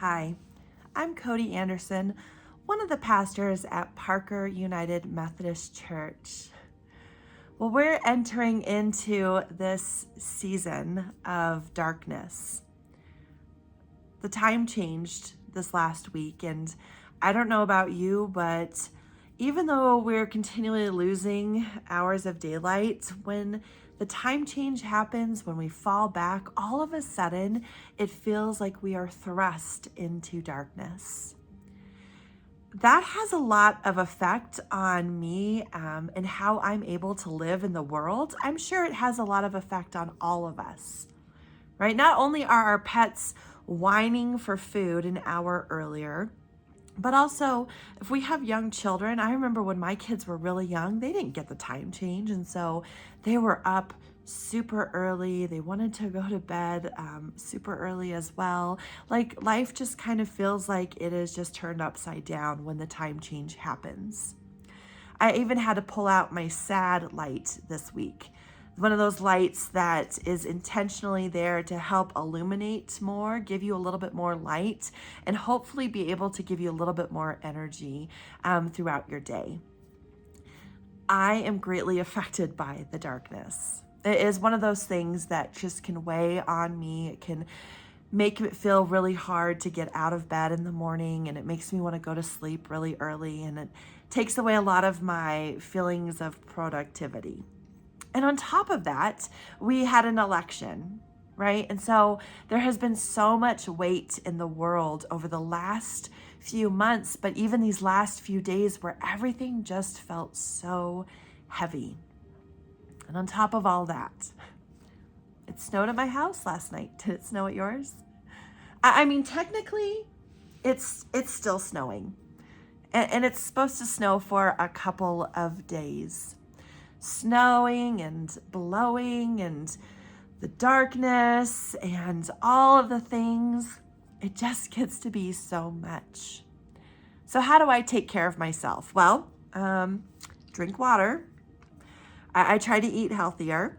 Hi, I'm Cody Anderson, one of the pastors at Parker United Methodist Church. Well, we're entering into this season of darkness. The time changed this last week, and I don't know about you, but even though we're continually losing hours of daylight, when the time change happens, when we fall back, all of a sudden it feels like we are thrust into darkness. That has a lot of effect on me and how I'm able to live in the world. I'm sure it has a lot of effect on all of us, right? Not only are our pets whining for food an hour earlier, but also, if we have young children, I remember when my kids were really young, they didn't get the time change. And so they were up super early. They wanted to go to bed super early as well. Like life just kind of feels like it is just turned upside down when the time change happens. I even had to pull out my sad light this week. One of those lights that is intentionally there to help illuminate more, give you a little bit more light, and hopefully be able to give you a little bit more energy throughout your day. I am greatly affected by the darkness. It is one of those things that just can weigh on me. It can make it feel really hard to get out of bed in the morning, and it makes me want to go to sleep really early, and it takes away a lot of my feelings of productivity. And on top of that, we had an election, right? And so there has been so much weight in the world over the last few months, but even these last few days where everything just felt so heavy. And on top of all that, it snowed at my house last night. Did it snow at yours? I mean, technically, it's still snowing. And it's supposed to snow for a couple of days. Snowing and blowing and the darkness and all of the things, it just gets to be so much. So how do I take care of myself? Well, drink water. I try to eat healthier,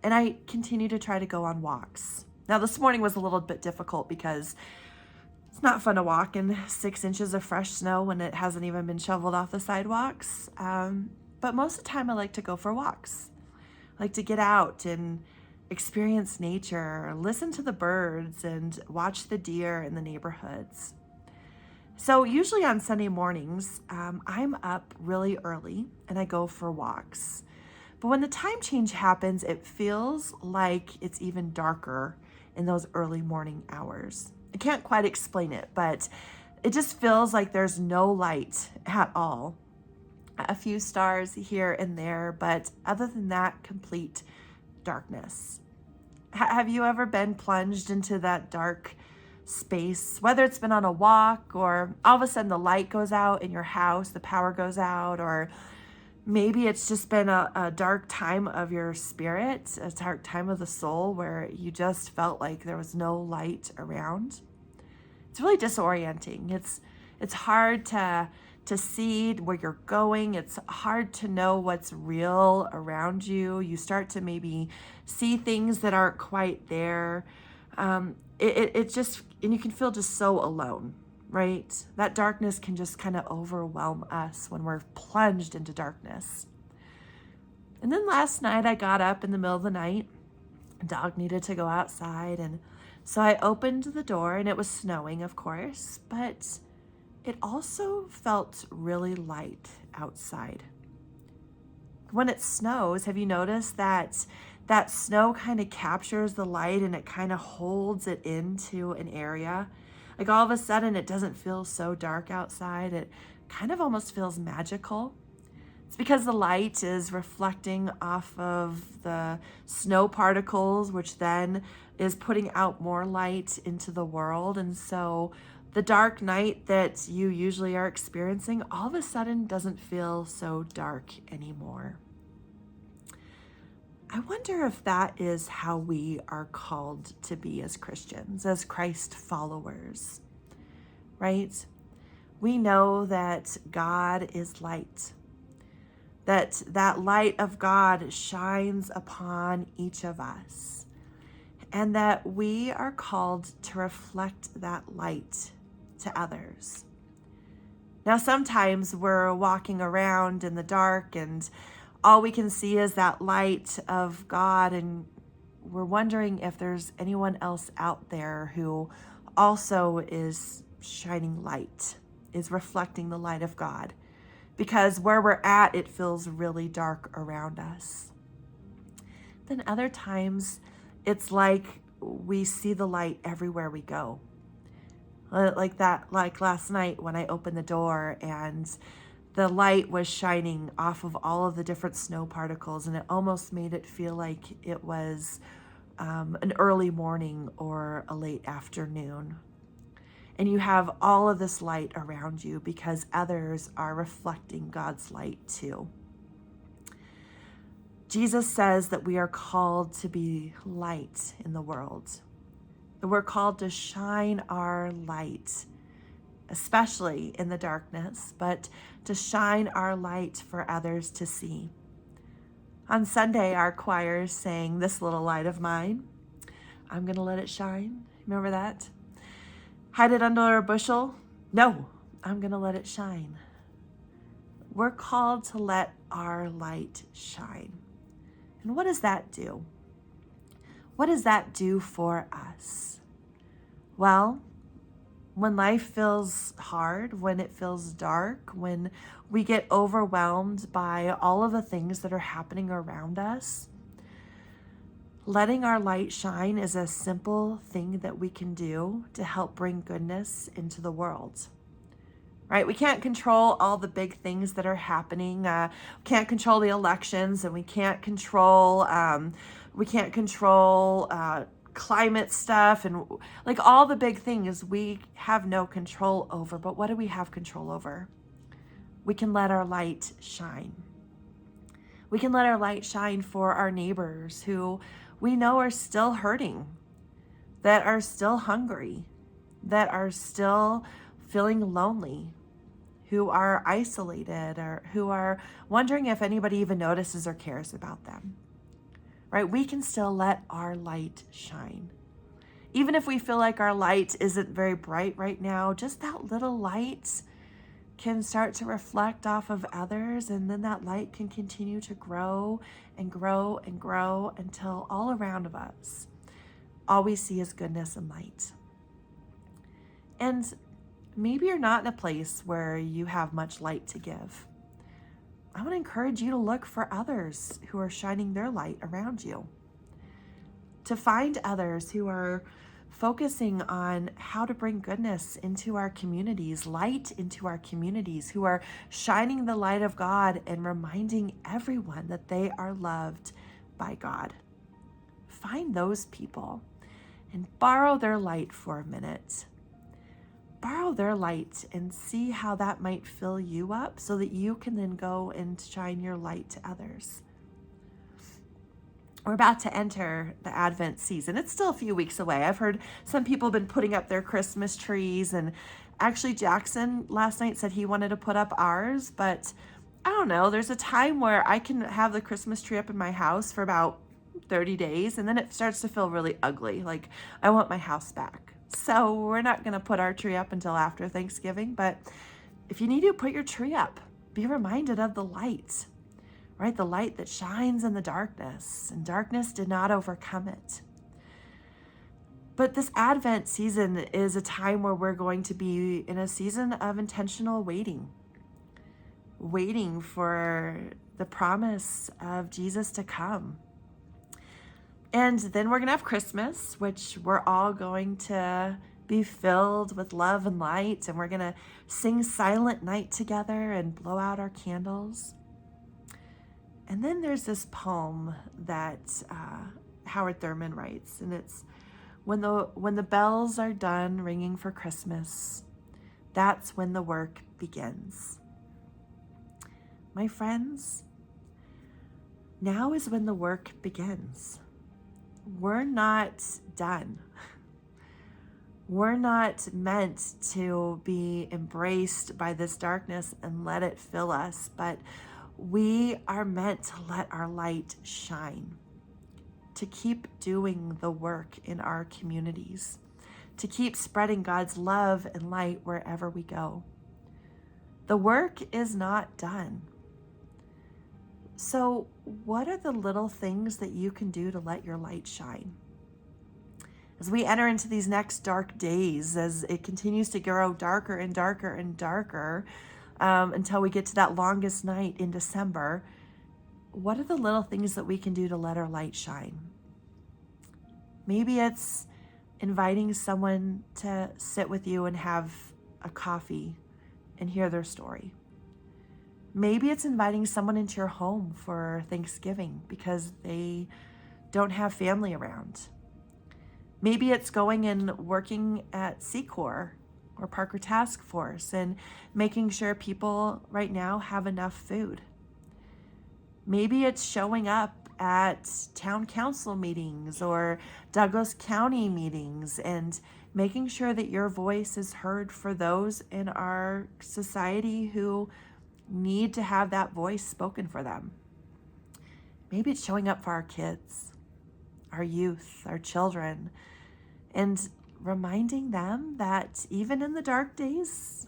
and I continue to try to go on walks. Now, this morning was a little bit difficult because it's not fun to walk in 6 inches of fresh snow when it hasn't even been shoveled off the sidewalks. But most of the time I like to go for walks. I like to get out and experience nature, listen to the birds, and watch the deer in the neighborhoods. So usually on Sunday mornings, I'm up really early and I go for walks. But when the time change happens, it feels like it's even darker in those early morning hours. I can't quite explain it, but it just feels like there's no light at all. A few stars here and there, but other than that, complete darkness. Have you ever been plunged into that dark space, whether it's been on a walk or all of a sudden the light goes out in your house, the power goes out, or maybe it's just been a dark time of your spirit, a dark time of the soul where you just felt like there was no light around? It's really disorienting. It's hard to see where you're going. It's hard to know what's real around you. You start to maybe see things that aren't quite there. It just, and you can feel just so alone, right? That darkness can just kind of overwhelm us when we're plunged into darkness. And then last night I got up in the middle of the night. Dog needed to go outside, and so I opened the door, and it was snowing, of course, but it also felt really light outside. When it snows, have you noticed that snow kind of captures the light and it kind of holds it into an area? Like all of a sudden, it doesn't feel so dark outside. It kind of almost feels magical. It's because the light is reflecting off of the snow particles, which then is putting out more light into the world. And so the dark night that you usually are experiencing all of a sudden doesn't feel so dark anymore. I wonder if that is how we are called to be as Christians, as Christ followers, right? We know that God is light, that light of God shines upon each of us. and that we are called to reflect that light to others. Now, sometimes we're walking around in the dark and all we can see is that light of God, and we're wondering if there's anyone else out there who also is shining light, is reflecting the light of God. Because where we're at, it feels really dark around us. Then other times, it's like we see the light everywhere we go. Like last night when I opened the door and the light was shining off of all of the different snow particles, and it almost made it feel like it was an early morning or a late afternoon. And you have all of this light around you because others are reflecting God's light too. Jesus says that we are called to be light in the world, that we're called to shine our light, especially in the darkness, but to shine our light for others to see. On Sunday, our choir sang "This Little Light of Mine." I'm going to let it shine. Remember that? Hide it under a bushel? No, I'm going to let it shine. We're called to let our light shine. And what does that do? What does that do for us? Well, when life feels hard, when it feels dark, when we get overwhelmed by all of the things that are happening around us, letting our light shine is a simple thing that we can do to help bring goodness into the world. Right? We can't control all the big things that are happening. We can't control the elections, and we can't control climate stuff, and like all the big things we have no control over. But what do we have control over? We can let our light shine. We can let our light shine for our neighbors who we know are still hurting, that are still hungry, that are still feeling lonely, who are isolated, or who are wondering if anybody even notices or cares about them. Right? We can still let our light shine. Even if we feel like our light isn't very bright right now, just that little light can start to reflect off of others, and then that light can continue to grow and grow and grow until all around of us, all we see is goodness and light. And maybe you're not in a place where you have much light to give. I want to encourage you to look for others who are shining their light around you, to find others who are focusing on how to bring goodness into our communities, light into our communities, who are shining the light of God and reminding everyone that they are loved by God. Find those people and borrow their light for a minute. Borrow their light and see how that might fill you up so that you can then go and shine your light to others. We're about to enter the Advent season. It's still a few weeks away. I've heard some people have been putting up their Christmas trees, and actually Jackson last night said he wanted to put up ours, but I don't know. There's a time where I can have the Christmas tree up in my house for about 30 days, and then it starts to feel really ugly. Like I want my house back. So we're not going to put our tree up until after Thanksgiving, but if you need to put your tree up, be reminded of the light, right? The light that shines in the darkness, and darkness did not overcome it. But this Advent season is a time where we're going to be in a season of intentional waiting for the promise of Jesus to come. And then we're going to have Christmas, which we're all going to be filled with love and light. And we're going to sing Silent Night together and blow out our candles. And then there's this poem that Howard Thurman writes. And it's, when the bells are done ringing for Christmas, that's when the work begins. My friends, now is when the work begins. We're not done. We're not meant to be embraced by this darkness and let it fill us, but we are meant to let our light shine, to keep doing the work in our communities, to keep spreading God's love and light wherever we go. The work is not done. So, what are the little things that you can do to let your light shine? As we enter into these next dark days, as it continues to grow darker and darker and darker, until we get to that longest night in December, what are the little things that we can do to let our light shine? Maybe it's inviting someone to sit with you and have a coffee and hear their story. Maybe it's inviting someone into your home for Thanksgiving because they don't have family around. Maybe it's going and working at Secor or Parker Task Force and making sure people right now have enough food. Maybe it's showing up at town council meetings or Douglas County meetings and making sure that your voice is heard for those in our society who need to have that voice spoken for them. Maybe it's showing up for our kids, our youth, our children, and reminding them that even in the dark days,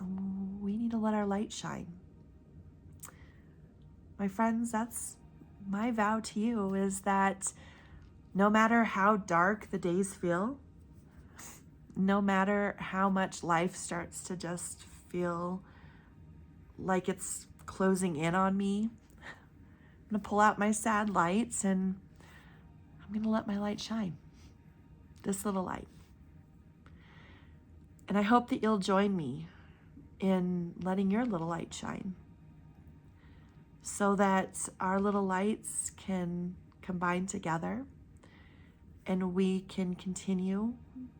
we need to let our light shine. My friends, that's my vow to you, is that no matter how dark the days feel, no matter how much life starts to just feel like it's closing in on me, I'm going to pull out my sad lights and I'm going to let my light shine. This little light. And I hope that you'll join me in letting your little light shine so that our little lights can combine together and we can continue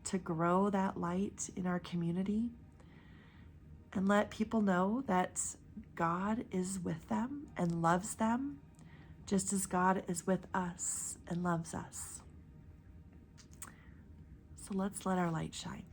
to grow that light in our community and let people know that God is with them and loves them just as God is with us and loves us. So let's let our light shine.